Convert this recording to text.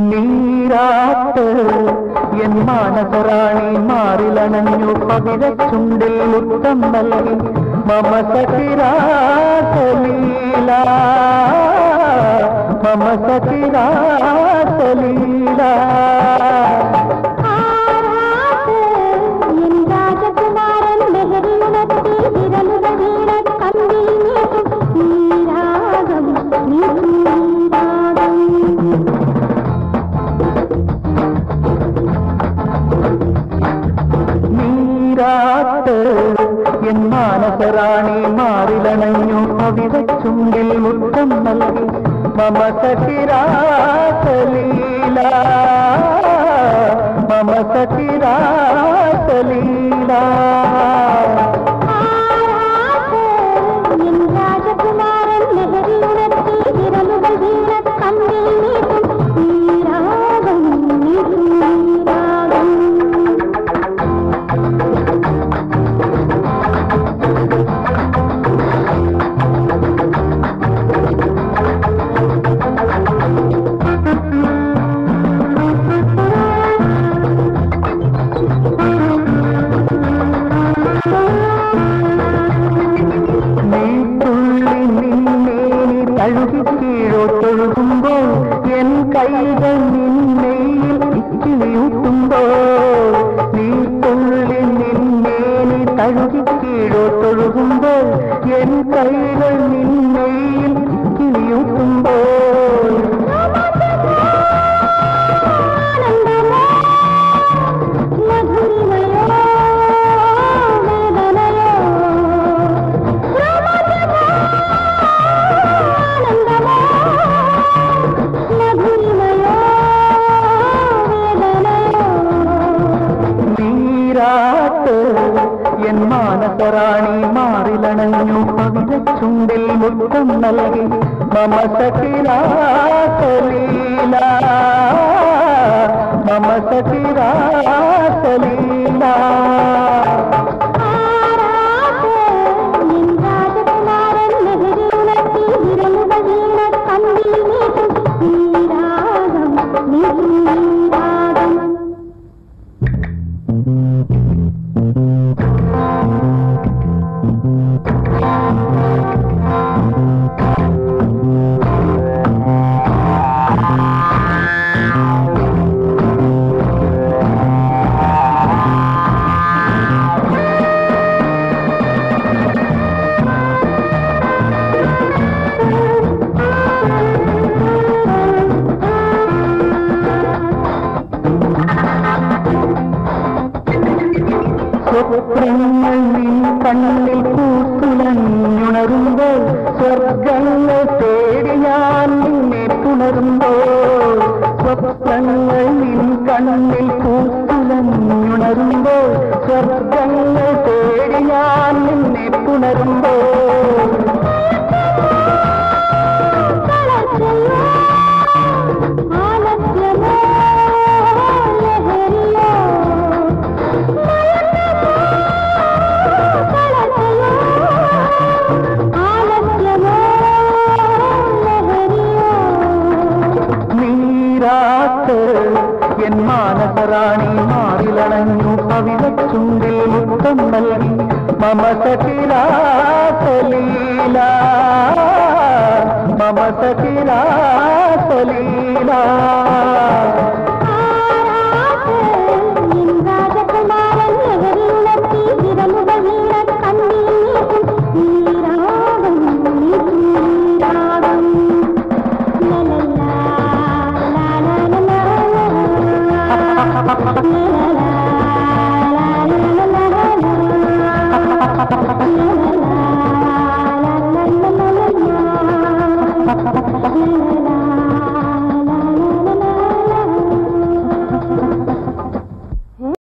നീരാട്ട് N മാനസറാണി മാറിലണഞ്ഞു പവിഴച്ചുണ്ടിൽ മുത്തം നൽകി മമ സഖിരാസലീല മമ സഖിരാസലീല എൻ മാനസറാണി മാറിലണഞ്ഞു പവിഴച്ചുണ്ടിൽ മുത്തം നൽകി മമ സഖിരാസലീല മമ സഖിരാസലീല കീഴോ തൊഴുകുമ്പോൾ എൻ കൈകൾ നിന്നയിൽ ഇക്കിളിയൂട്ടുമ്പോൾ നീ തുള്ളി നിന്നേനി തഴുകി കീഴോ തൊഴുകുമ്പോൾ എൻ കൈകൾ നിന്നയിൽ ഇക്കിളിയൂട്ടുമ്പോൾ എൻ മാനസറാണി മാറിലണഞ്ഞു പവിഴച്ചുണ്ടിൽ മുത്തം നൽകി മമ സഖിരാസലീല മമ സഖിരാസലീല സ്വപ്നങ്ങൾ നിൻ കണ്ണിൽ പൂത്തുലഞ്ഞുണരുമ്പോൾ സ്വർഗങ്ങൾ തേടി ഞാൻ നിന്നെ പുണരുമ്പോൾ സ്വപ്നങ്ങൾ നിൻ കണ്ണിൽ പൂത്തുലഞ്ഞുണരുമ്പോൾ സ്വർഗങ്ങൾ തേടി ഞാൻ നിന്നെ പുണരുമ്പോൾ എൻ മാനസറാണി മാറിലണഞ്ഞു പവിഴച്ചുണ്ടിൽ മുത്തം നൽകി മമ സഖിരാസലീല മമ സഖിരാസലീല